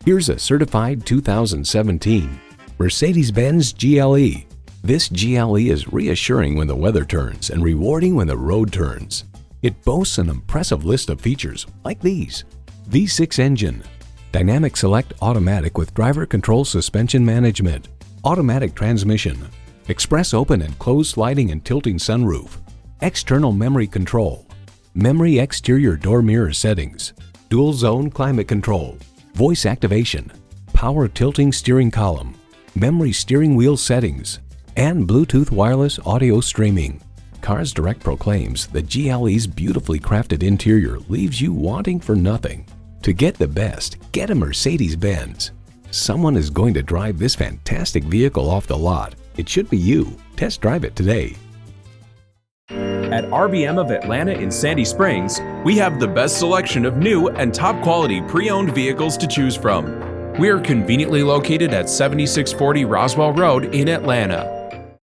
Here's a certified 2017 Mercedes-Benz GLE. This GLE is reassuring when the weather turns and rewarding when the road turns. It boasts an impressive list of features like these: V6 engine, dynamic select automatic with driver control suspension management, automatic transmission, express open and closed sliding and tilting sunroof, external memory control, memory exterior door mirror settings, dual zone climate control, voice activation, power tilting steering column, memory steering wheel settings, and Bluetooth wireless audio streaming. Cars Direct proclaims the GLE's beautifully crafted interior leaves you wanting for nothing. To get the best, get a Mercedes-Benz. Someone is going to drive this fantastic vehicle off the lot. It should be you. Test drive it today. At RBM of Atlanta in Sandy Springs, we have the best selection of new and top quality pre-owned vehicles to choose from. We are conveniently located at 7640 Roswell Road in Atlanta.